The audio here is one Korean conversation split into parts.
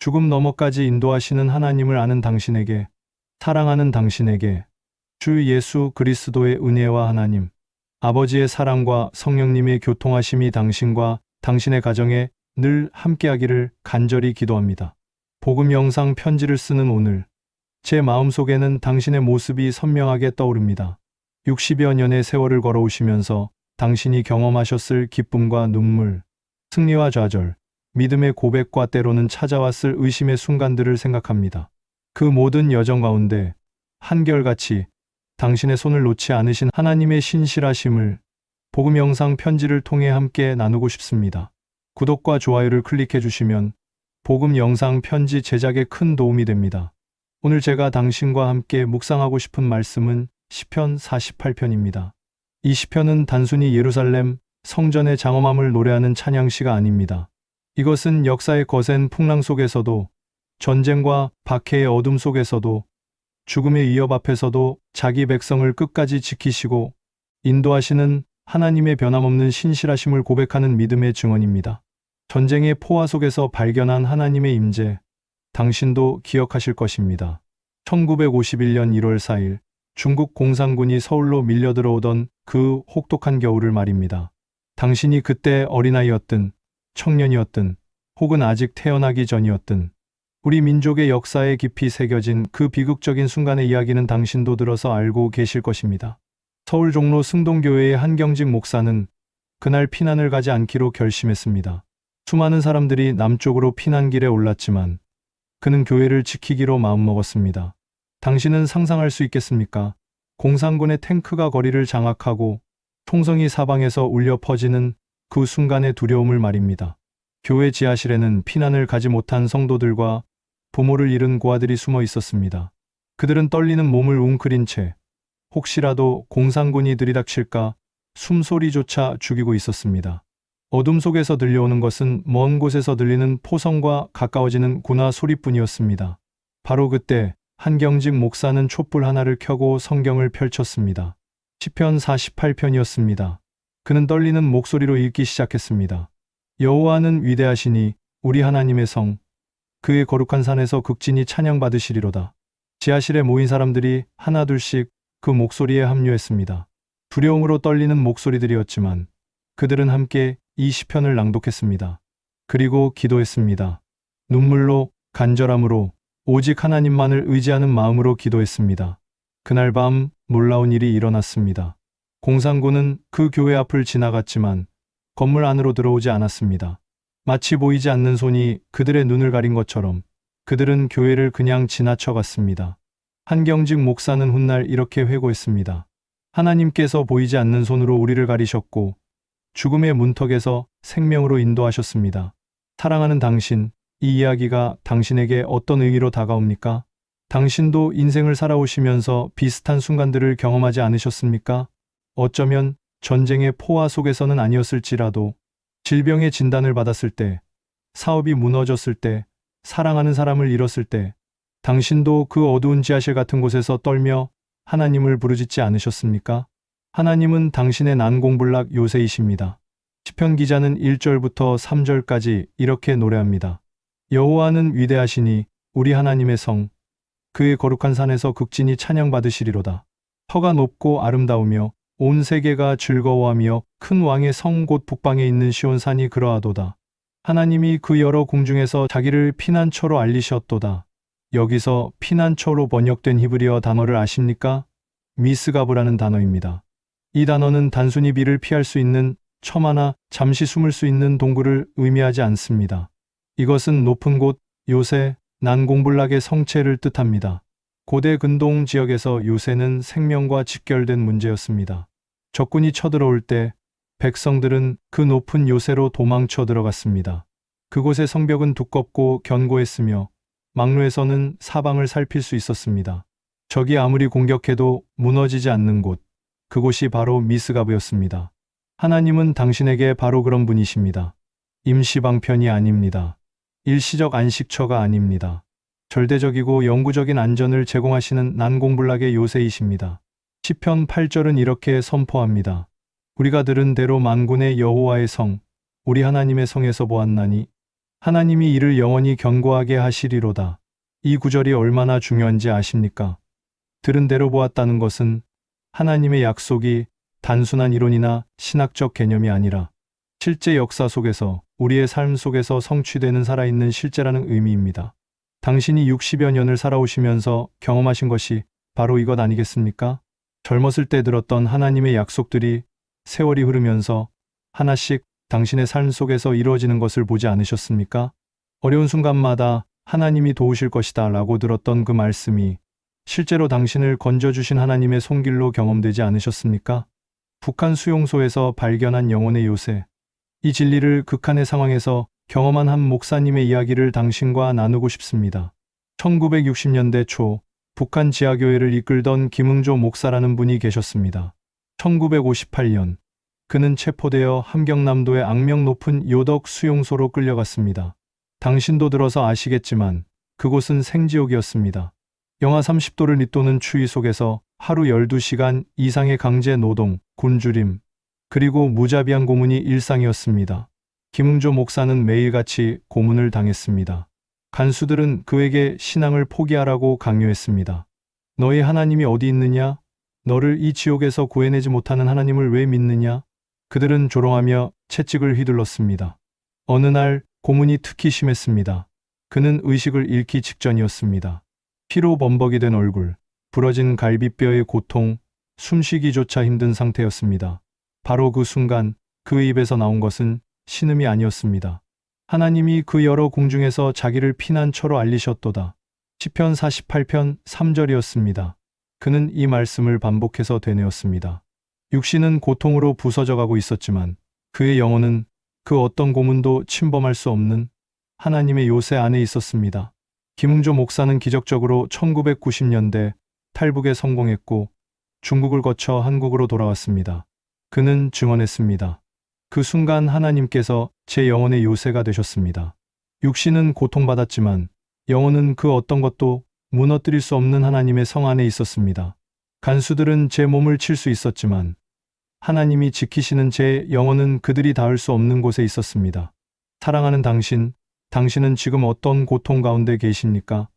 죽음 너머까지 인도하시는 하나님을 아는 당신에게, 사랑하는 당신에게 주 예수 그리스도의 은혜와 하나님, 아버지의 사랑과 성령님의 교통하심이 당신과 당신의 가정에 늘 함께하기를 간절히 기도합니다. 복음 영상 편지를 쓰는 오늘, 제 마음속에는 당신의 모습이 선명하게 떠오릅니다. 60여 년의 세월을 걸어오시면서 당신이 경험하셨을 기쁨과 눈물, 승리와 좌절, 믿음의 고백과 때로는 찾아왔을 의심의 순간들을 생각합니다. 그 모든 여정 가운데 한결같이 당신의 손을 놓지 않으신 하나님의 신실하심을 복음 영상 편지를 통해 함께 나누고 싶습니다. 구독과 좋아요를 클릭해 주시면 복음 영상 편지 제작에 큰 도움이 됩니다. 오늘 제가 당신과 함께 묵상하고 싶은 말씀은 시편 48편입니다. 이 시편은 단순히 예루살렘 성전의 장엄함을 노래하는 찬양시가 아닙니다. 이것은 역사의 거센 풍랑 속에서도, 전쟁과 박해의 어둠 속에서도, 죽음의 위협 앞에서도 자기 백성을 끝까지 지키시고 인도하시는 하나님의 변함없는 신실하심을 고백하는 믿음의 증언입니다. 전쟁의 포화 속에서 발견한 하나님의 임재, 당신도 기억하실 것입니다. 1951년 1월 4일 중국 공산군이 서울로 밀려들어오던 그 혹독한 겨울을 말입니다. 당신이 그때 어린아이였든 청년이었든 혹은 아직 태어나기 전이었든 우리 민족의 역사에 깊이 새겨진 그 비극적인 순간의 이야기는 당신도 들어서 알고 계실 것입니다. 서울 종로 승동교회의 한경직 목사는 그날 피난을 가지 않기로 결심했습니다. 수많은 사람들이 남쪽으로 피난길에 올랐지만 그는 교회를 지키기로 마음먹었습니다. 당신은 상상할 수 있겠습니까? 공산군의 탱크가 거리를 장악하고 총성이 사방에서 울려 퍼지는 그 순간의 두려움을 말입니다. 교회 지하실에는 피난을 가지 못한 성도들과 부모를 잃은 고아들이 숨어 있었습니다. 그들은 떨리는 몸을 웅크린 채 혹시라도 공산군이 들이닥칠까 숨소리조차 죽이고 있었습니다. 어둠 속에서 들려오는 것은 먼 곳에서 들리는 포성과 가까워지는 군화 소리뿐이었습니다. 바로 그때 한경직 목사는 촛불 하나를 켜고 성경을 펼쳤습니다. 시편 48편이었습니다. 그는 떨리는 목소리로 읽기 시작했습니다. 여호와는 위대하시니 우리 하나님의 성, 그의 거룩한 산에서 극진히 찬양받으시리로다. 지하실에 모인 사람들이 하나둘씩 그 목소리에 합류했습니다. 두려움으로 떨리는 목소리들이었지만 그들은 함께 이 시편을 낭독했습니다. 그리고 기도했습니다. 눈물로, 간절함으로, 오직 하나님만을 의지하는 마음으로 기도했습니다. 그날 밤 놀라운 일이 일어났습니다. 공산군은 그 교회 앞을 지나갔지만 건물 안으로 들어오지 않았습니다. 마치 보이지 않는 손이 그들의 눈을 가린 것처럼 그들은 교회를 그냥 지나쳐갔습니다. 한경직 목사는 훗날 이렇게 회고했습니다. 하나님께서 보이지 않는 손으로 우리를 가리셨고 죽음의 문턱에서 생명으로 인도하셨습니다. 사랑하는 당신, 이 이야기가 당신에게 어떤 의미로 다가옵니까? 당신도 인생을 살아오시면서 비슷한 순간들을 경험하지 않으셨습니까? 어쩌면 전쟁의 포화 속에서는 아니었을지라도 질병의 진단을 받았을 때, 사업이 무너졌을 때, 사랑하는 사람을 잃었을 때 당신도 그 어두운 지하실 같은 곳에서 떨며 하나님을 부르짖지 않으셨습니까? 하나님은 당신의 난공불락 요새이십니다. 시편 기자는 1절부터 3절까지 이렇게 노래합니다. 여호와는 위대하시니 우리 하나님의 성, 그의 거룩한 산에서 극진히 찬양받으시리로다. 터가 높고 아름다우며 온 세계가 즐거워하며 큰 왕의 성 곧 북방에 있는 시온산이 그러하도다. 하나님이 그 여러 궁중에서 자기를 피난처로 알리셨도다. 여기서 피난처로 번역된 히브리어 단어를 아십니까? 미스가브라는 단어입니다. 이 단어는 단순히 비를 피할 수 있는 처마나 잠시 숨을 수 있는 동굴을 의미하지 않습니다. 이것은 높은 곳, 요새, 난공불락의 성체를 뜻합니다. 고대 근동 지역에서 요새는 생명과 직결된 문제였습니다. 적군이 쳐들어올 때 백성들은 그 높은 요새로 도망쳐 들어갔습니다. 그곳의 성벽은 두껍고 견고했으며 막로에서는 사방을 살필 수 있었습니다. 적이 아무리 공격해도 무너지지 않는 곳, 그곳이 바로 미스가브였습니다. 하나님은 당신에게 바로 그런 분이십니다. 임시방편이 아닙니다. 일시적 안식처가 아닙니다. 절대적이고 영구적인 안전을 제공하시는 난공불락의 요새이십니다. 시편 8절은 이렇게 선포합니다. 우리가 들은 대로 만군의 여호와의 성, 우리 하나님의 성에서 보았나니 하나님이 이를 영원히 견고하게 하시리로다. 이 구절이 얼마나 중요한지 아십니까? 들은 대로 보았다는 것은 하나님의 약속이 단순한 이론이나 신학적 개념이 아니라 실제 역사 속에서 우리의 삶 속에서 성취되는 살아있는 실제라는 의미입니다. 당신이 60여 년을 살아오시면서 경험하신 것이 바로 이것 아니겠습니까? 젊었을 때 들었던 하나님의 약속들이 세월이 흐르면서 하나씩 당신의 삶 속에서 이루어지는 것을 보지 않으셨습니까? 어려운 순간마다 하나님이 도우실 것이다 라고 들었던 그 말씀이 실제로 당신을 건져주신 하나님의 손길로 경험되지 않으셨습니까? 북한 수용소에서 발견한 영혼의 요새. 이 진리를 극한의 상황에서 경험한 한 목사님의 이야기를 당신과 나누고 싶습니다. 1960년대 초 북한 지하교회를 이끌던 김응조 목사라는 분이 계셨습니다. 1958년 그는 체포되어 함경남도의 악명 높은 요덕 수용소로 끌려갔습니다. 당신도 들어서 아시겠지만 그곳은 생지옥이었습니다. 영하 30도를 밑도는 추위 속에서 하루 12시간 이상의 강제 노동, 굶주림, 그리고 무자비한 고문이 일상이었습니다. 김응조 목사는 매일같이 고문을 당했습니다. 간수들은 그에게 신앙을 포기하라고 강요했습니다. 너희 하나님이 어디 있느냐? 너를 이 지옥에서 구해내지 못하는 하나님을 왜 믿느냐? 그들은 조롱하며 채찍을 휘둘렀습니다. 어느 날 고문이 특히 심했습니다. 그는 의식을 잃기 직전이었습니다. 피로 범벅이 된 얼굴, 부러진 갈비뼈의 고통, 숨쉬기조차 힘든 상태였습니다. 바로 그 순간 그의 입에서 나온 것은 신음이 아니었습니다. 하나님이 그 여러 궁중에서 자기를 피난처로 알리셨도다. 시편 48편 3절이었습니다. 그는 이 말씀을 반복해서 되뇌었습니다. 육신은 고통으로 부서져가고 있었지만 그의 영혼은 그 어떤 고문도 침범할 수 없는 하나님의 요새 안에 있었습니다. 김응조 목사는 기적적으로 1990년대 탈북에 성공했고 중국을 거쳐 한국으로 돌아왔습니다. 그는 증언했습니다. 그 순간 하나님께서 제 영혼의 요새가 되셨습니다. 육신은 고통받았지만 영혼은 그 어떤 것도 무너뜨릴 수 없는 하나님의 성 안에 있었습니다. 간수들은 제 몸을 칠 수 있었지만 하나님이 지키시는 제 영혼은 그들이 닿을 수 없는 곳에 있었습니다. 사랑하는 당신, 당신은 지금 어떤 고통 가운데 계십니까?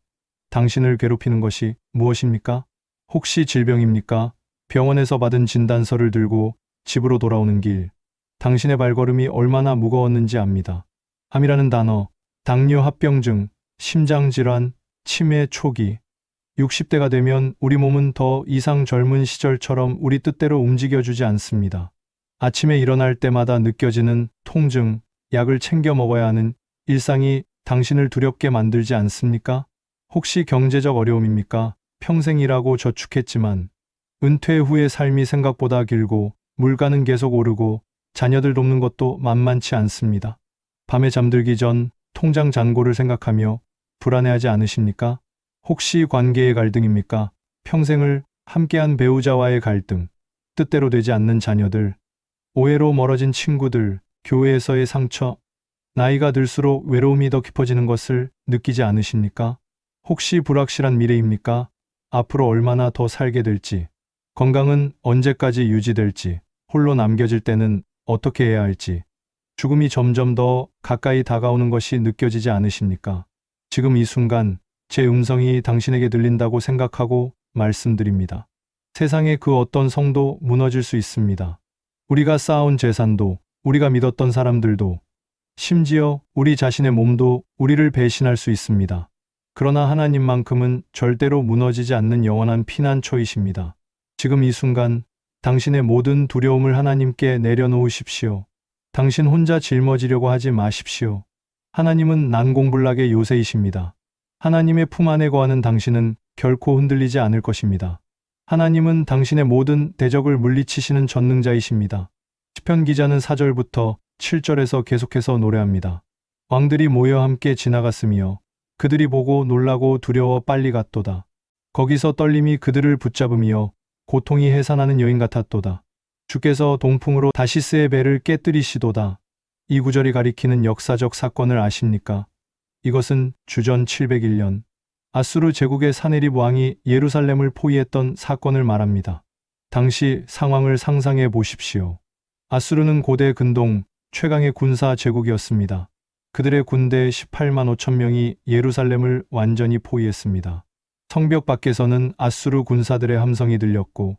당신을 괴롭히는 것이 무엇입니까? 혹시 질병입니까? 병원에서 받은 진단서를 들고 집으로 돌아오는 길, 당신의 발걸음이 얼마나 무거웠는지 압니다. 암이라는 단어, 당뇨 합병증, 심장질환, 치매 초기. 60대가 되면 우리 몸은 더 이상 젊은 시절처럼 우리 뜻대로 움직여주지 않습니다. 아침에 일어날 때마다 느껴지는 통증, 약을 챙겨 먹어야 하는 일상이 당신을 두렵게 만들지 않습니까? 혹시 경제적 어려움입니까? 평생 일하고 저축했지만 은퇴 후의 삶이 생각보다 길고 물가는 계속 오르고 자녀들 돕는 것도 만만치 않습니다. 밤에 잠들기 전 통장 잔고를 생각하며 불안해하지 않으십니까? 혹시 관계의 갈등입니까? 평생을 함께한 배우자와의 갈등, 뜻대로 되지 않는 자녀들, 오해로 멀어진 친구들, 교회에서의 상처, 나이가 들수록 외로움이 더 깊어지는 것을 느끼지 않으십니까? 혹시 불확실한 미래입니까? 앞으로 얼마나 더 살게 될지, 건강은 언제까지 유지될지, 홀로 남겨질 때는 어떻게 해야 할지, 죽음이 점점 더 가까이 다가오는 것이 느껴지지 않으십니까? 지금 이 순간 제 음성이 당신에게 들린다고 생각하고 말씀드립니다. 세상의 그 어떤 성도 무너질 수 있습니다. 우리가 쌓아온 재산도, 우리가 믿었던 사람들도, 심지어 우리 자신의 몸도 우리를 배신할 수 있습니다. 그러나 하나님만큼은 절대로 무너지지 않는 영원한 피난처이십니다. 지금 이 순간 당신의 모든 두려움을 하나님께 내려놓으십시오. 당신 혼자 짊어지려고 하지 마십시오. 하나님은 난공불락의 요새이십니다. 하나님의 품 안에 거하는 당신은 결코 흔들리지 않을 것입니다. 하나님은 당신의 모든 대적을 물리치시는 전능자이십니다. 시편 기자는 4절부터 7절에서 계속해서 노래합니다. 왕들이 모여 함께 지나갔으며 그들이 보고 놀라고 두려워 빨리 갔도다. 거기서 떨림이 그들을 붙잡으며 고통이 해산하는 여인 같았도다. 주께서 동풍으로 다시스의 배를 깨뜨리시도다. 이 구절이 가리키는 역사적 사건을 아십니까? 이것은 주전 701년 아수르 제국의 사네립 왕이 예루살렘을 포위했던 사건을 말합니다. 당시 상황을 상상해 보십시오. 아수르는 고대 근동 최강의 군사 제국이었습니다. 그들의 군대 18만 5천 명이 예루살렘을 완전히 포위했습니다. 성벽 밖에서는 아수르 군사들의 함성이 들렸고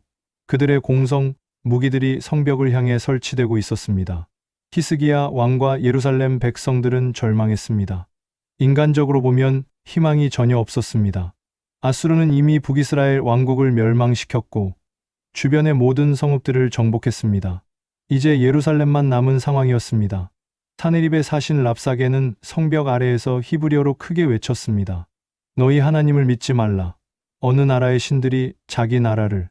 그들의 공성, 무기들이 성벽을 향해 설치되고 있었습니다. 히스기야 왕과 예루살렘 백성들은 절망했습니다. 인간적으로 보면 희망이 전혀 없었습니다. 아수르는 이미 북이스라엘 왕국을 멸망시켰고 주변의 모든 성읍들을 정복했습니다. 이제 예루살렘만 남은 상황이었습니다. 사네립의 사신 랍사게는 성벽 아래에서 히브리어로 크게 외쳤습니다. 너희 하나님을 믿지 말라. 어느 나라의 신들이 자기 나라를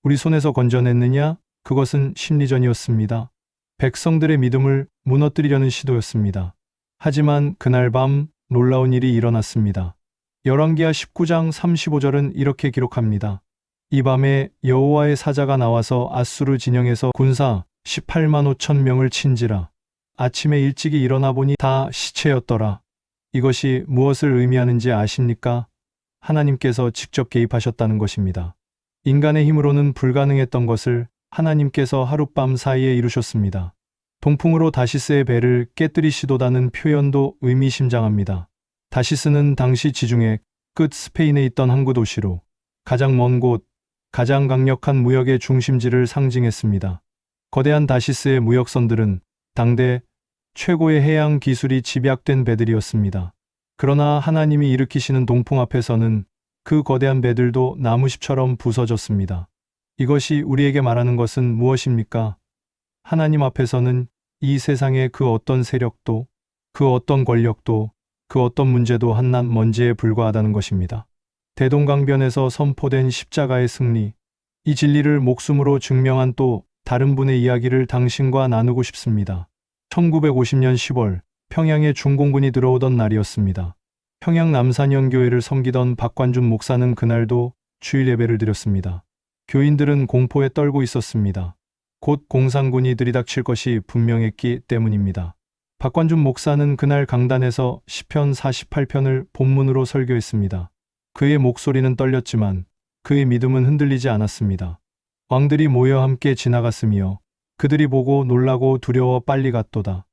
우리 손에서 건져냈느냐? 그것은 심리전이었습니다. 백성들의 믿음을 무너뜨리려는 시도였습니다. 하지만 그날 밤 놀라운 일이 일어났습니다. 열왕기하 19장 35절은 이렇게 기록합니다. 이 밤에 여호와의 사자가 나와서 아수르 진영에서 군사 18만 5천 명을 친지라. 아침에 일찍이 일어나 보니 다 시체였더라. 이것이 무엇을 의미하는지 아십니까? 하나님께서 직접 개입하셨다는 것입니다. 인간의 힘으로는 불가능했던 것을 하나님께서 하룻밤 사이에 이루셨습니다. 동풍으로 다시스의 배를 깨뜨리시도다는 표현도 의미심장합니다. 다시스는 당시 지중해 끝 스페인에 있던 항구 도시로 가장 먼 곳, 가장 강력한 무역의 중심지를 상징했습니다. 거대한 다시스의 무역선들은 당대 최고의 해양 기술이 집약된 배들이었습니다. 그러나 하나님이 일으키시는 동풍 앞에서는 그 거대한 배들도 나무십처럼 부서졌습니다. 이것이 우리에게 말하는 것은 무엇입니까? 하나님 앞에서는 이 세상의 그 어떤 세력도, 그 어떤 권력도, 그 어떤 문제도 한낱 먼지에 불과하다는 것입니다. 대동강변에서 선포된 십자가의 승리, 이 진리를 목숨으로 증명한 또 다른 분의 이야기를 당신과 나누고 싶습니다. 1950년 10월 평양에 중공군이 들어오던 날이었습니다. 평양 남산영교회를 섬기던 박관준 목사는 그날도 주일 예배를 드렸습니다. 교인들은 공포에 떨고 있었습니다. 곧 공산군이 들이닥칠 것이 분명했기 때문입니다. 박관준 목사는 그날 강단에서 시편 48편을 본문으로 설교했습니다. 그의 목소리는 떨렸지만 그의 믿음은 흔들리지 않았습니다. 왕들이 모여 함께 지나갔으며 그들이 보고 놀라고 두려워 빨리 갔도다.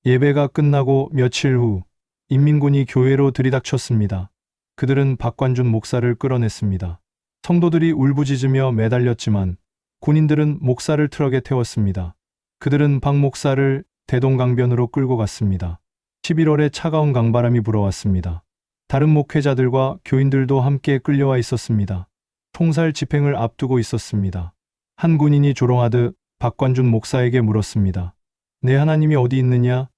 예배가 끝나고 며칠 후 인민군이 교회로 들이닥쳤습니다. 그들은 박관준 목사를 끌어냈습니다. 성도들이 울부짖으며 매달렸지만 군인들은 목사를 트럭에 태웠습니다. 그들은 박 목사를 대동강변으로 끌고 갔습니다. 11월에 차가운 강바람이 불어왔습니다. 다른 목회자들과 교인들도 함께 끌려와 있었습니다. 총살 집행을 앞두고 있었습니다. 한 군인이 조롱하듯 박관준 목사에게 물었습니다. 내 하나님이 어디 있느냐?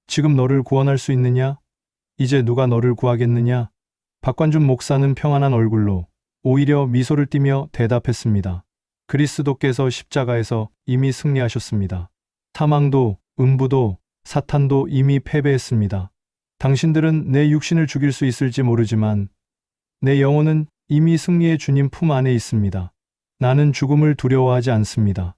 지금 너를 구원할 수 있느냐? 이제 누가 너를 구하겠느냐? 박관준 목사는 평안한 얼굴로 오히려 미소를 띠며 대답했습니다. 그리스도께서 십자가에서 이미 승리하셨습니다. 사망도, 음부도, 사탄도 이미 패배했습니다. 당신들은 내 육신을 죽일 수 있을지 모르지만 내 영혼은 이미 승리의 주님 품 안에 있습니다. 나는 죽음을 두려워하지 않습니다.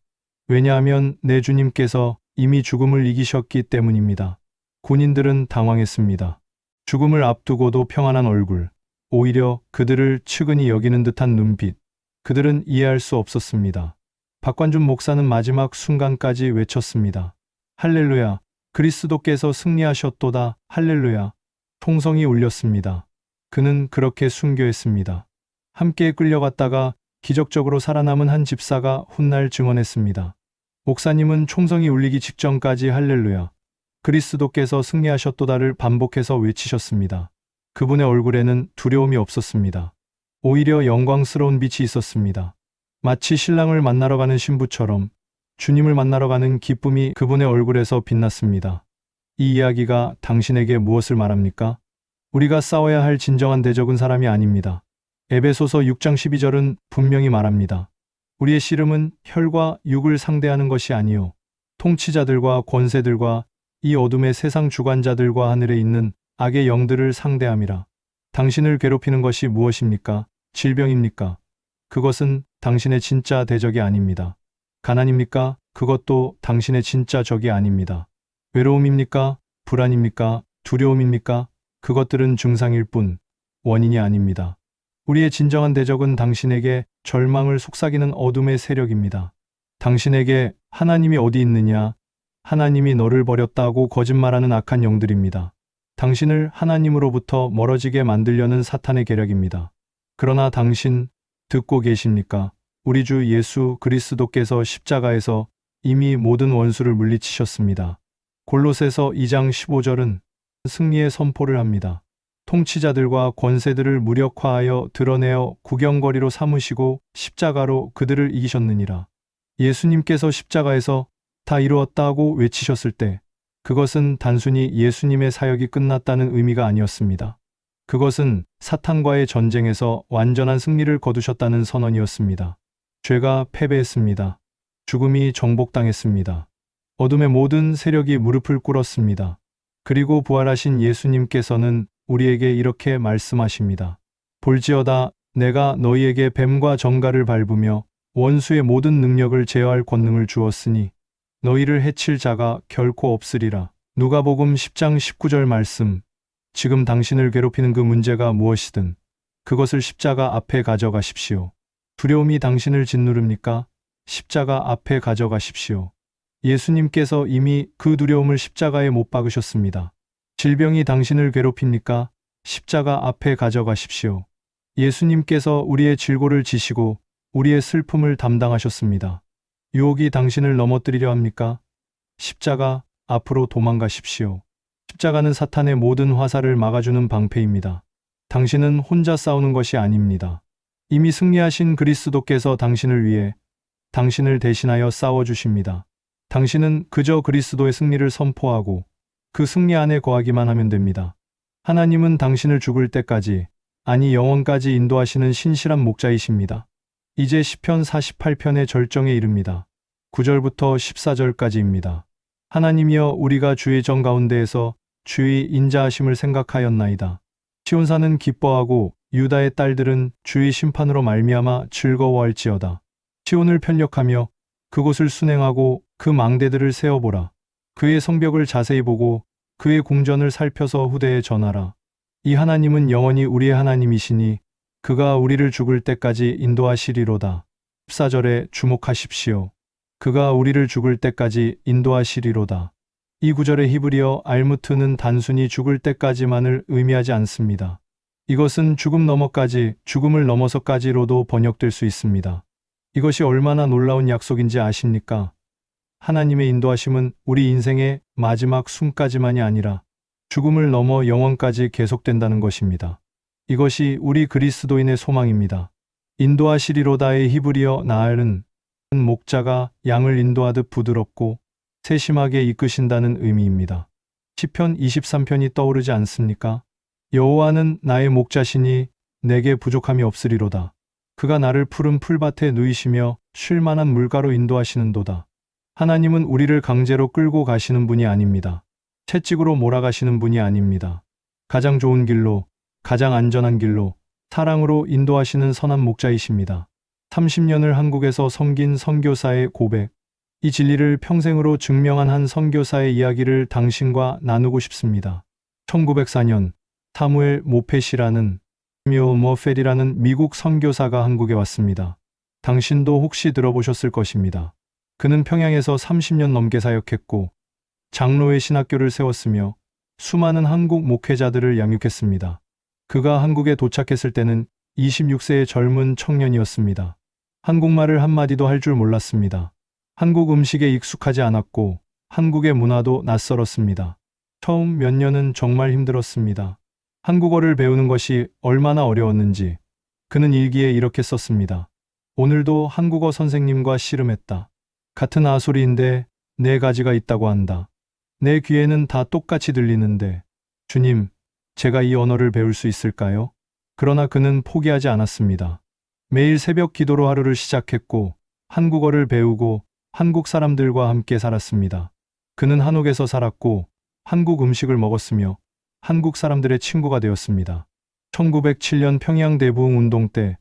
왜냐하면 내 주님께서 이미 죽음을 이기셨기 때문입니다. 군인들은 당황했습니다. 죽음을 앞두고도 평안한 얼굴, 오히려 그들을 측은히 여기는 듯한 눈빛, 그들은 이해할 수 없었습니다. 박관준 목사는 마지막 순간까지 외쳤습니다. 할렐루야, 그리스도께서 승리하셨도다, 할렐루야. 총성이 울렸습니다. 그는 그렇게 순교했습니다. 함께 끌려갔다가 기적적으로 살아남은 한 집사가 훗날 증언했습니다. 목사님은 총성이 울리기 직전까지 할렐루야, 그리스도께서 승리하셨도다를 반복해서 외치셨습니다. 그분의 얼굴에는 두려움이 없었습니다. 오히려 영광스러운 빛이 있었습니다. 마치 신랑을 만나러 가는 신부처럼 주님을 만나러 가는 기쁨이 그분의 얼굴에서 빛났습니다. 이 이야기가 당신에게 무엇을 말합니까? 우리가 싸워야 할 진정한 대적은 사람이 아닙니다. 에베소서 6장 12절은 분명히 말합니다. 우리의 씨름은 혈과 육을 상대하는 것이 아니요 통치자들과 권세들과 이 어둠의 세상 주관자들과 하늘에 있는 악의 영들을 상대함이라. 당신을 괴롭히는 것이 무엇입니까? 질병입니까? 그것은 당신의 진짜 대적이 아닙니다. 가난입니까? 그것도 당신의 진짜 적이 아닙니다. 외로움입니까? 불안입니까? 두려움입니까? 그것들은 증상일 뿐 원인이 아닙니다. 우리의 진정한 대적은 당신에게 절망을 속삭이는 어둠의 세력입니다. 당신에게 하나님이 어디 있느냐? 하나님이 너를 버렸다고 거짓말하는 악한 영들입니다. 당신을 하나님으로부터 멀어지게 만들려는 사탄의 계략입니다. 그러나 당신 듣고 계십니까? 우리 주 예수 그리스도께서 십자가에서 이미 모든 원수를 물리치셨습니다. 골로새서 2장 15절은 승리의 선포를 합니다. 통치자들과 권세들을 무력화하여 드러내어 구경거리로 삼으시고 십자가로 그들을 이기셨느니라. 예수님께서 십자가에서 다 이루었다고 외치셨을 때 그것은 단순히 예수님의 사역이 끝났다는 의미가 아니었습니다. 그것은 사탄과의 전쟁에서 완전한 승리를 거두셨다는 선언이었습니다. 죄가 패배했습니다. 죽음이 정복당했습니다. 어둠의 모든 세력이 무릎을 꿇었습니다. 그리고 부활하신 예수님께서는 우리에게 이렇게 말씀하십니다. 볼지어다 내가 너희에게 뱀과 정갈을 밟으며 원수의 모든 능력을 제어할 권능을 주었으니 너희를 해칠 자가 결코 없으리라. 누가복음 10장 19절 말씀. 지금 당신을 괴롭히는 그 문제가 무엇이든 그것을 십자가 앞에 가져가십시오. 두려움이 당신을 짓누릅니까? 십자가 앞에 가져가십시오. 예수님께서 이미 그 두려움을 십자가에 못 박으셨습니다. 질병이 당신을 괴롭힙니까? 십자가 앞에 가져가십시오. 예수님께서 우리의 질고를 지시고 우리의 슬픔을 담당하셨습니다. 유혹이 당신을 넘어뜨리려 합니까? 십자가 앞으로 도망가십시오. 십자가는 사탄의 모든 화살을 막아주는 방패입니다. 당신은 혼자 싸우는 것이 아닙니다. 이미 승리하신 그리스도께서 당신을 위해 당신을 대신하여 싸워주십니다. 당신은 그저 그리스도의 승리를 선포하고 그 승리 안에 거하기만 하면 됩니다. 하나님은 당신을 죽을 때까지, 아니 영원까지 인도하시는 신실한 목자이십니다. 이제 시편 48편의 절정에 이릅니다. 9절부터 14절까지입니다. 하나님이여 우리가 주의 정 가운데에서 주의 인자하심을 생각하였나이다. 시온산은 기뻐하고 유다의 딸들은 주의 심판으로 말미암아 즐거워할지어다. 시온을 편력하며 그곳을 순행하고 그 망대들을 세어보라. 그의 성벽을 자세히 보고 그의 궁전을 살펴서 후대에 전하라. 이 하나님은 영원히 우리의 하나님이시니 그가 우리를 죽을 때까지 인도하시리로다. 14절에 주목하십시오. 그가 우리를 죽을 때까지 인도하시리로다. 이 구절의 히브리어 알무트는 단순히 죽을 때까지만을 의미하지 않습니다. 이것은 죽음 너머까지, 죽음을 넘어서까지로도 번역될 수 있습니다. 이것이 얼마나 놀라운 약속인지 아십니까? 하나님의 인도하심은 우리 인생의 마지막 숨까지만이 아니라 죽음을 넘어 영원까지 계속된다는 것입니다. 이것이 우리 그리스도인의 소망입니다. 인도하시리로다의 히브리어 나알은 목자가 양을 인도하듯 부드럽고 세심하게 이끄신다는 의미입니다. 시편 23편이 떠오르지 않습니까? 여호와는 나의 목자시니 내게 부족함이 없으리로다. 그가 나를 푸른 풀밭에 누이시며 쉴 만한 물가로 인도하시는도다. 하나님은 우리를 강제로 끌고 가시는 분이 아닙니다. 채찍으로 몰아가시는 분이 아닙니다. 가장 좋은 길로, 가장 안전한 길로 사랑으로 인도하시는 선한 목자이십니다. 30년을 한국에서 섬긴 선교사의 고백. 이 진리를 평생으로 증명한 한 선교사의 이야기를 당신과 나누고 싶습니다. 1904년 사무엘 모펫이라는 머펠이라는 미국 선교사가 한국에 왔습니다. 당신도 혹시 들어보셨을 것입니다. 그는 평양에서 30년 넘게 사역했고 장로의 신학교를 세웠으며 수많은 한국 목회자들을 양육했습니다. 그가 한국에 도착했을 때는 26세의 젊은 청년이었습니다. 한국말을 한마디도 할 줄 몰랐습니다. 한국 음식에 익숙하지 않았고 한국의 문화도 낯설었습니다. 처음 몇 년은 정말 힘들었습니다. 한국어를 배우는 것이 얼마나 어려웠는지 그는 일기에 이렇게 썼습니다. 오늘도 한국어 선생님과 씨름했다. 같은 아소리인데 네 가지가 있다고 한다. 내 귀에는 다 똑같이 들리는데 주님, 제가 이 언어를 배울 수 있을까요? 그러나 그는 포기하지 않았습니다. 매일 새벽 기도로 하루를 시작했고 한국어를 배우고 한국 사람들과 함께 살았습니다. 그는 한옥에서 살았고 한국 음식을 먹었으며 한국 사람들의 친구가 되었습니다. 1907년 평양 대부흥 운동 때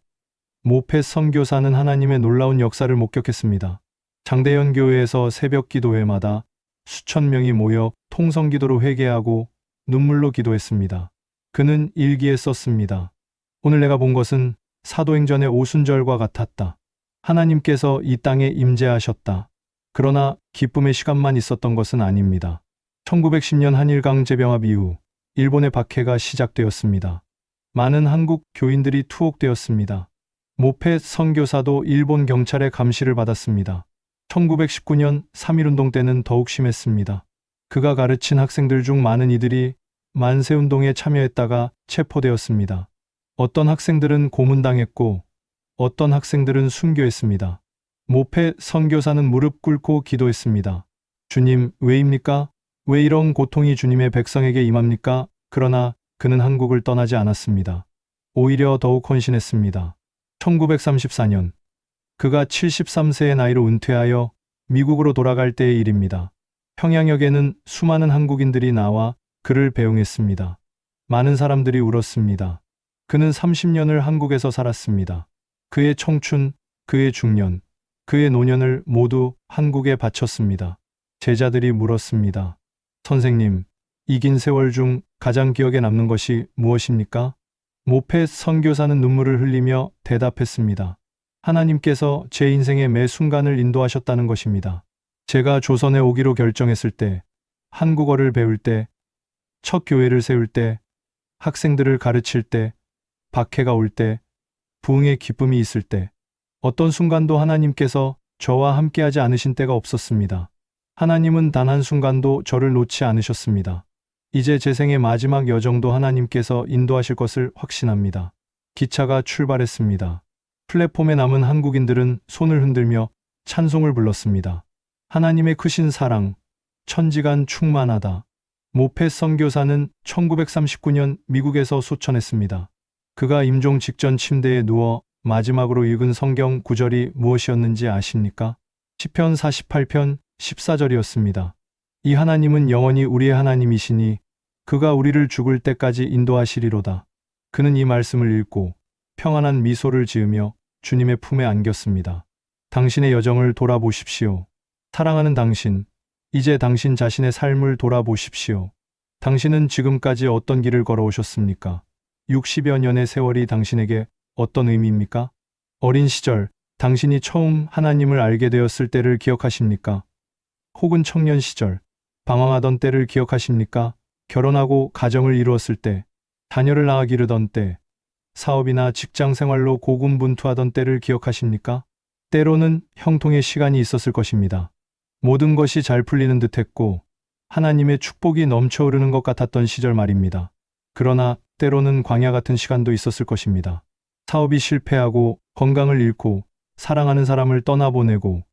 모펫 선교사는 하나님의 놀라운 역사를 목격했습니다. 장대현 교회에서 새벽 기도회마다 수천 명이 모여 통성기도로 회개하고 눈물로 기도했습니다. 그는 일기에 썼습니다. 오늘 내가 본 것은 사도행전의 오순절과 같았다. 하나님께서 이 땅에 임재하셨다. 그러나 기쁨의 시간만 있었던 것은 아닙니다. 1910년 한일 강제병합 이후 일본의 박해가 시작되었습니다. 많은 한국 교인들이 투옥되었습니다. 모페 선교사도 일본 경찰의 감시를 받았습니다. 1919년 3.1운동 때는 더욱 심했습니다. 그가 가르친 학생들 중 많은 이들이 만세운동에 참여했다가 체포되었습니다. 어떤 학생들은 고문당했고 어떤 학생들은 순교했습니다. 모페 선교사는 무릎 꿇고 기도했습니다. 주님, 왜입니까? 왜 이런 고통이 주님의 백성에게 임합니까? 그러나 그는 한국을 떠나지 않았습니다. 오히려 더욱 헌신했습니다. 1934년 그가 73세의 나이로 은퇴하여 미국으로 돌아갈 때의 일입니다. 평양역에는 수많은 한국인들이 나와 그를 배웅했습니다. 많은 사람들이 울었습니다. 그는 30년을 한국에서 살았습니다. 그의 청춘, 그의 중년, 그의 노년을 모두 한국에 바쳤습니다. 제자들이 물었습니다. 선생님, 이 긴 세월 중 가장 기억에 남는 것이 무엇입니까? 모페 선교사는 눈물을 흘리며 대답했습니다. 하나님께서 제 인생의 매 순간을 인도하셨다는 것입니다. 제가 조선에 오기로 결정했을 때, 한국어를 배울 때, 첫 교회를 세울 때, 학생들을 가르칠 때, 박해가 올 때, 부흥의 기쁨이 있을 때, 어떤 순간도 하나님께서 저와 함께하지 않으신 때가 없었습니다. 하나님은 단 한순간도 저를 놓지 않으셨습니다. 이제 제 생의 마지막 여정도 하나님께서 인도하실 것을 확신합니다. 기차가 출발했습니다. 플랫폼에 남은 한국인들은 손을 흔들며 찬송을 불렀습니다. 하나님의 크신 사랑, 천지간 충만하다. 모페 선교사는 1939년 미국에서 소천했습니다. 그가 임종 직전 침대에 누워 마지막으로 읽은 성경 구절이 무엇이었는지 아십니까? 시편 48편 14절이었습니다. 이 하나님은 영원히 우리의 하나님이시니 그가 우리를 죽을 때까지 인도하시리로다. 그는 이 말씀을 읽고 평안한 미소를 지으며 주님의 품에 안겼습니다. 당신의 여정을 돌아보십시오. 사랑하는 당신, 이제 당신 자신의 삶을 돌아보십시오. 당신은 지금까지 어떤 길을 걸어오셨습니까? 60여 년의 세월이 당신에게 어떤 의미입니까? 어린 시절, 당신이 처음 하나님을 알게 되었을 때를 기억하십니까? 혹은 청년 시절, 방황하던 때를 기억하십니까? 결혼하고 가정을 이루었을 때, 자녀를 낳아 기르던 때, 사업이나 직장 생활로 고군분투하던 때를 기억하십니까? 때로는 형통의 시간이 있었을 것입니다. 모든 것이 잘 풀리는 듯했고 하나님의 축복이 넘쳐흐르는 것 같았던 시절 말입니다. 그러나 때로는 광야 같은 시간도 있었을 것입니다. 사업이 실패하고 건강을 잃고 사랑하는 사람을 떠나보내고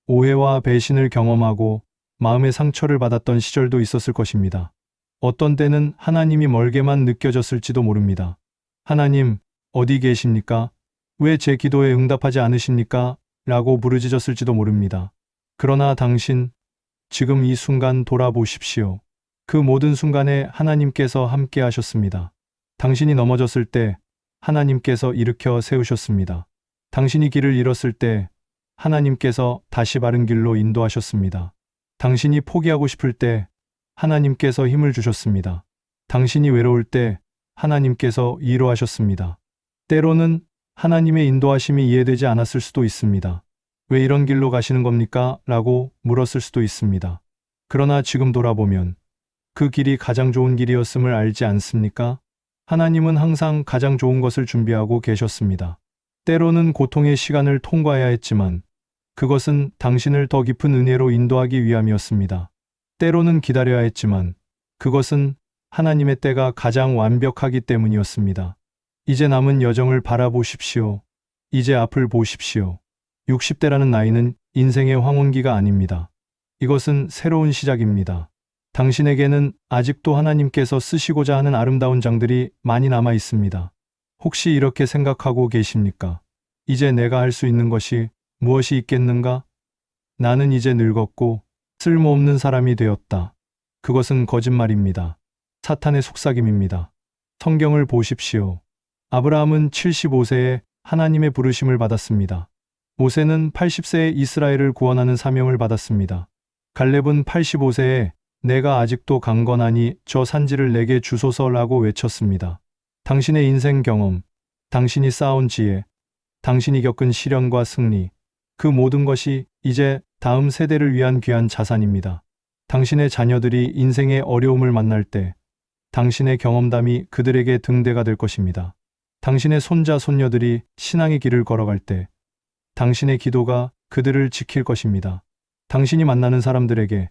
오해와 배신을 경험하고 마음의 상처를 받았던 시절도 있었을 것입니다. 어떤 때는 하나님이 멀게만 느껴졌을지도 모릅니다. 하나님, 어디 계십니까? 왜 제 기도에 응답하지 않으십니까? 라고 부르짖었을지도 모릅니다. 그러나 당신, 지금 이 순간 돌아보십시오. 그 모든 순간에 하나님께서 함께 하셨습니다. 당신이 넘어졌을 때 하나님께서 일으켜 세우셨습니다. 당신이 길을 잃었을 때 하나님께서 다시 바른 길로 인도하셨습니다. 당신이 포기하고 싶을 때 하나님께서 힘을 주셨습니다. 당신이 외로울 때 하나님께서 위로하셨습니다. 때로는 하나님의 인도하심이 이해되지 않았을 수도 있습니다. 왜 이런 길로 가시는 겁니까? 라고 물었을 수도 있습니다. 그러나 지금 돌아보면 그 길이 가장 좋은 길이었음을 알지 않습니까? 하나님은 항상 가장 좋은 것을 준비하고 계셨습니다. 때로는 고통의 시간을 통과해야 했지만 그것은 당신을 더 깊은 은혜로 인도하기 위함이었습니다. 때로는 기다려야 했지만 그것은 하나님의 때가 가장 완벽하기 때문이었습니다. 이제 남은 여정을 바라보십시오. 이제 앞을 보십시오. 60대라는 나이는 인생의 황혼기가 아닙니다. 이것은 새로운 시작입니다. 당신에게는 아직도 하나님께서 쓰시고자 하는 아름다운 장들이 많이 남아 있습니다. 혹시 이렇게 생각하고 계십니까? 이제 내가 할 수 있는 것이 무엇이 있겠는가? 나는 이제 늙었고 쓸모없는 사람이 되었다. 그것은 거짓말입니다. 사탄의 속삭임입니다. 성경을 보십시오. 아브라함은 75세에 하나님의 부르심을 받았습니다. 모세는 80세에 이스라엘을 구원하는 사명을 받았습니다. 갈렙은 85세에 내가 아직도 강건하니 저 산지를 내게 주소서라고 외쳤습니다. 당신의 인생 경험, 당신이 쌓은 지혜, 당신이 겪은 시련과 승리, 그 모든 것이 이제 다음 세대를 위한 귀한 자산입니다. 당신의 자녀들이 인생의 어려움을 만날 때 당신의 경험담이 그들에게 등대가 될 것입니다. 당신의 손자, 손녀들이 신앙의 길을 걸어갈 때 당신의 기도가 그들을 지킬 것입니다. 당신이 만나는 사람들에게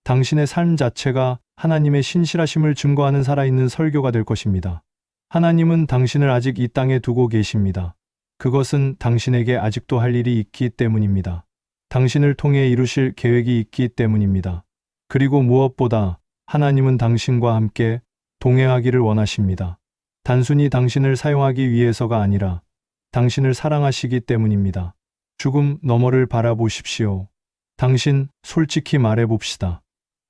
당신의 삶 자체가 하나님의 신실하심을 증거하는 살아있는 설교가 될 것입니다. 하나님은 당신을 아직 이 땅에 두고 계십니다. 그것은 당신에게 아직도 할 일이 있기 때문입니다. 당신을 통해 이루실 계획이 있기 때문입니다. 그리고 무엇보다 하나님은 당신과 함께 동행하기를 원하십니다. 단순히 당신을 사용하기 위해서가 아니라 당신을 사랑하시기 때문입니다. 죽음 너머를 바라보십시오. 당신 솔직히 말해봅시다.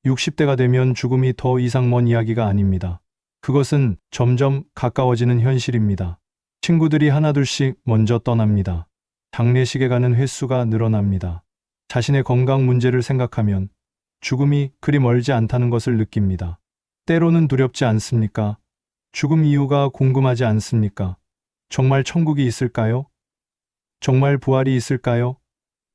60대가 되면 죽음이 더 이상 먼 이야기가 아닙니다. 그것은 점점 가까워지는 현실입니다. 친구들이 하나둘씩 먼저 떠납니다. 장례식에 가는 횟수가 늘어납니다. 자신의 건강 문제를 생각하면 죽음이 그리 멀지 않다는 것을 느낍니다. 때로는 두렵지 않습니까? 죽음 이유가 궁금하지 않습니까? 정말 천국이 있을까요? 정말 부활이 있을까요?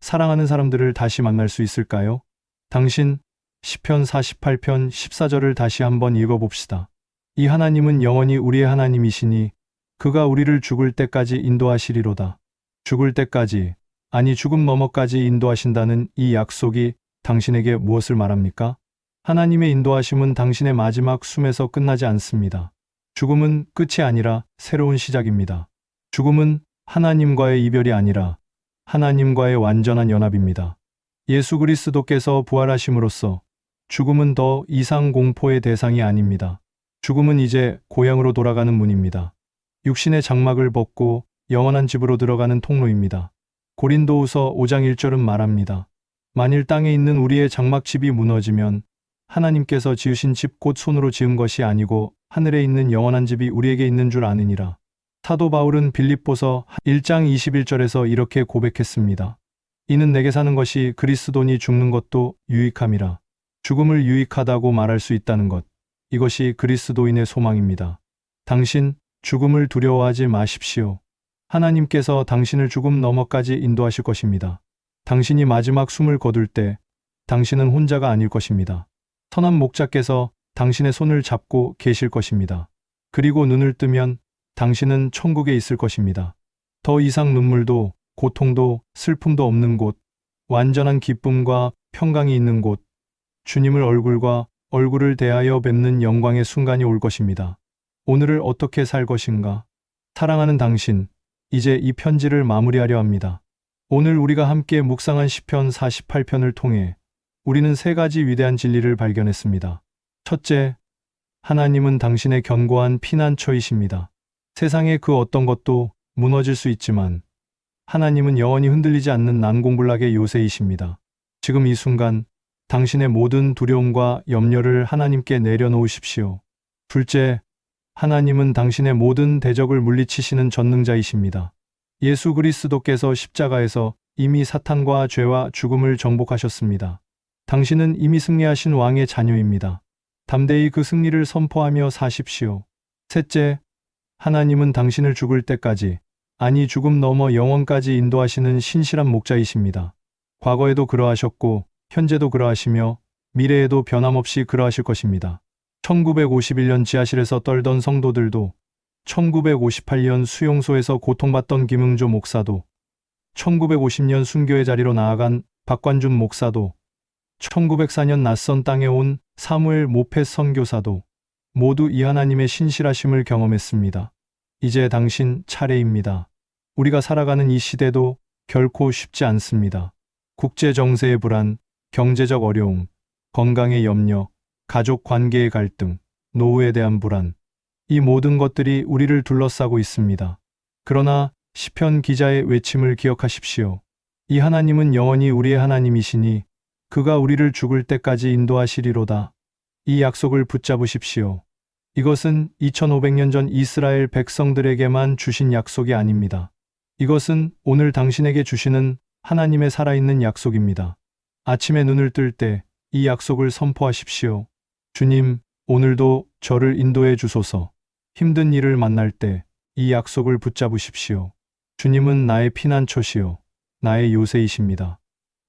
사랑하는 사람들을 다시 만날 수 있을까요? 당신 시편 48편 14절을 다시 한번 읽어봅시다. 이 하나님은 영원히 우리의 하나님이시니 그가 우리를 죽을 때까지 인도하시리로다. 죽을 때까지, 아니 죽음 너머까지 인도하신다는 이 약속이 당신에게 무엇을 말합니까? 하나님의 인도하심은 당신의 마지막 숨에서 끝나지 않습니다. 죽음은 끝이 아니라 새로운 시작입니다. 죽음은 하나님과의 이별이 아니라 하나님과의 완전한 연합입니다. 예수 그리스도께서 부활하심으로써 죽음은 더 이상 공포의 대상이 아닙니다. 죽음은 이제 고향으로 돌아가는 문입니다. 육신의 장막을 벗고 영원한 집으로 들어가는 통로입니다. 고린도후서 5장 1절은 말합니다. 만일 땅에 있는 우리의 장막집이 무너지면 하나님께서 지으신 집 곧 손으로 지은 것이 아니고 하늘에 있는 영원한 집이 우리에게 있는 줄 아느니라. 사도 바울은 빌립보서 1장 21절에서 이렇게 고백했습니다. 이는 내게 사는 것이 그리스도니 죽는 것도 유익함이라. 죽음을 유익하다고 말할 수 있다는 것. 이것이 그리스도인의 소망입니다. 당신 죽음을 두려워하지 마십시오. 하나님께서 당신을 죽음 너머까지 인도하실 것입니다. 당신이 마지막 숨을 거둘 때 당신은 혼자가 아닐 것입니다. 선한 목자께서 당신의 손을 잡고 계실 것입니다. 그리고 눈을 뜨면 당신은 천국에 있을 것입니다. 더 이상 눈물도 고통도 슬픔도 없는 곳, 완전한 기쁨과 평강이 있는 곳, 주님을 얼굴과 얼굴을 대하여 뵙는 영광의 순간이 올 것입니다. 오늘을 어떻게 살 것인가? 사랑하는 당신, 이제 이 편지를 마무리하려 합니다. 오늘 우리가 함께 묵상한 시편 48편을 통해 우리는 세 가지 위대한 진리를 발견했습니다. 첫째, 하나님은 당신의 견고한 피난처이십니다. 세상의 그 어떤 것도 무너질 수 있지만 하나님은 영원히 흔들리지 않는 난공불락의 요새이십니다. 지금 이 순간 당신의 모든 두려움과 염려를 하나님께 내려놓으십시오. 둘째, 하나님은 당신의 모든 대적을 물리치시는 전능자이십니다. 예수 그리스도께서 십자가에서 이미 사탄과 죄와 죽음을 정복하셨습니다. 당신은 이미 승리하신 왕의 자녀입니다. 담대히 그 승리를 선포하며 사십시오. 셋째, 하나님은 당신을 죽을 때까지, 아니 죽음 넘어 영원까지 인도하시는 신실한 목자이십니다. 과거에도 그러하셨고 현재도 그러하시며 미래에도 변함없이 그러하실 것입니다. 1951년 지하실에서 떨던 성도들도, 1958년 수용소에서 고통받던 김응조 목사도, 1950년 순교의 자리로 나아간 박관준 목사도, 1904년 낯선 땅에 온 사무엘 모페 선교사도 모두 이 하나님의 신실하심을 경험했습니다. 이제 당신 차례입니다. 우리가 살아가는 이 시대도 결코 쉽지 않습니다. 국제 정세의 불안, 경제적 어려움, 건강의 염려, 가족 관계의 갈등, 노후에 대한 불안, 이 모든 것들이 우리를 둘러싸고 있습니다. 그러나 시편 기자의 외침을 기억하십시오. 이 하나님은 영원히 우리의 하나님이시니 그가 우리를 죽을 때까지 인도하시리로다. 이 약속을 붙잡으십시오. 이것은 2500년 전 이스라엘 백성들에게만 주신 약속이 아닙니다. 이것은 오늘 당신에게 주시는 하나님의 살아있는 약속입니다. 아침에 눈을 뜰 때 이 약속을 선포하십시오. 주님, 오늘도 저를 인도해 주소서. 힘든 일을 만날 때 이 약속을 붙잡으십시오. 주님은 나의 피난처시요, 나의 요새이십니다.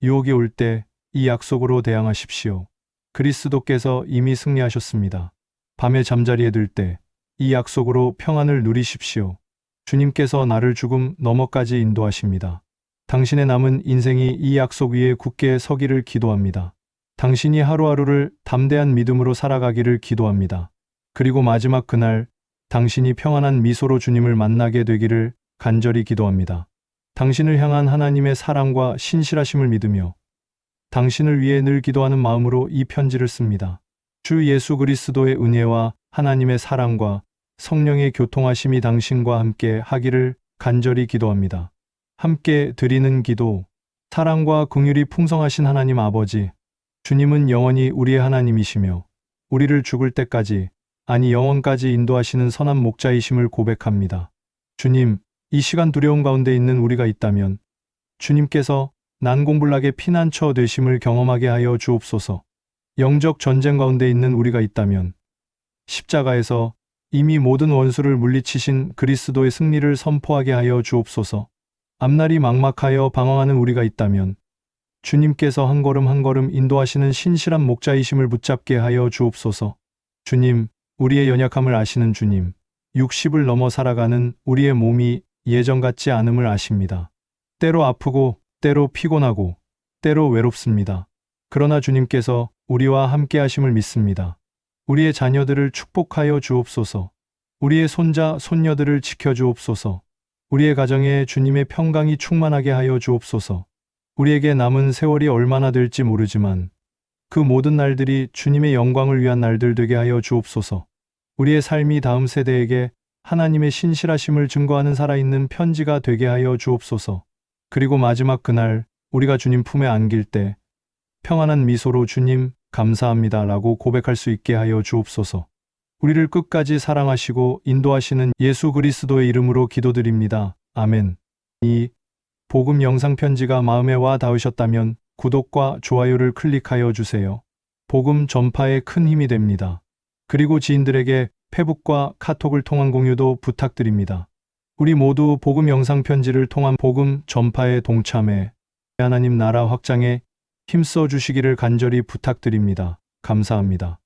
유혹이 올 때 이 약속으로 대항하십시오. 그리스도께서 이미 승리하셨습니다. 밤에 잠자리에 들 때 이 약속으로 평안을 누리십시오. 주님께서 나를 죽음 너머까지 인도하십니다. 당신의 남은 인생이 이 약속 위에 굳게 서기를 기도합니다. 당신이 하루하루를 담대한 믿음으로 살아가기를 기도합니다. 그리고 마지막 그날 당신이 평안한 미소로 주님을 만나게 되기를 간절히 기도합니다. 당신을 향한 하나님의 사랑과 신실하심을 믿으며 당신을 위해 늘 기도하는 마음으로 이 편지를 씁니다. 주 예수 그리스도의 은혜와 하나님의 사랑과 성령의 교통하심이 당신과 함께 하기를 간절히 기도합니다. 함께 드리는 기도. 사랑과 긍휼이 풍성하신 하나님 아버지, 주님은 영원히 우리의 하나님이시며 우리를 죽을 때까지, 아니 영원까지 인도하시는 선한 목자이심을 고백합니다. 주님, 이 시간 두려움 가운데 있는 우리가 있다면 주님께서 난공불락의 피난처 되심을 경험하게 하여 주옵소서. 영적 전쟁 가운데 있는 우리가 있다면 십자가에서 이미 모든 원수를 물리치신 그리스도의 승리를 선포하게 하여 주옵소서. 앞날이 막막하여 방황하는 우리가 있다면 주님께서 한 걸음 한 걸음 인도하시는 신실한 목자이심을 붙잡게 하여 주옵소서. 주님, 우리의 연약함을 아시는 주님, 60을 넘어 살아가는 우리의 몸이 예전 같지 않음을 아십니다. 때로 아프고, 때로 피곤하고, 때로 외롭습니다. 그러나 주님께서 우리와 함께 하심을 믿습니다. 우리의 자녀들을 축복하여 주옵소서. 우리의 손자, 손녀들을 지켜 주옵소서. 우리의 가정에 주님의 평강이 충만하게 하여 주옵소서. 우리에게 남은 세월이 얼마나 될지 모르지만 그 모든 날들이 주님의 영광을 위한 날들 되게 하여 주옵소서. 우리의 삶이 다음 세대에게 하나님의 신실하심을 증거하는 살아있는 편지가 되게 하여 주옵소서. 그리고 마지막 그날 우리가 주님 품에 안길 때 평안한 미소로 주님 감사합니다 라고 고백할 수 있게 하여 주옵소서. 우리를 끝까지 사랑하시고 인도하시는 예수 그리스도의 이름으로 기도드립니다. 아멘. 이 복음 영상 편지가 마음에 와 닿으셨다면 구독과 좋아요를 클릭하여 주세요. 복음 전파에 큰 힘이 됩니다. 그리고 지인들에게 페북과 카톡을 통한 공유도 부탁드립니다. 우리 모두 복음 영상 편지를 통한 복음 전파에 동참해 하나님 나라 확장에 힘써 주시기를 간절히 부탁드립니다. 감사합니다.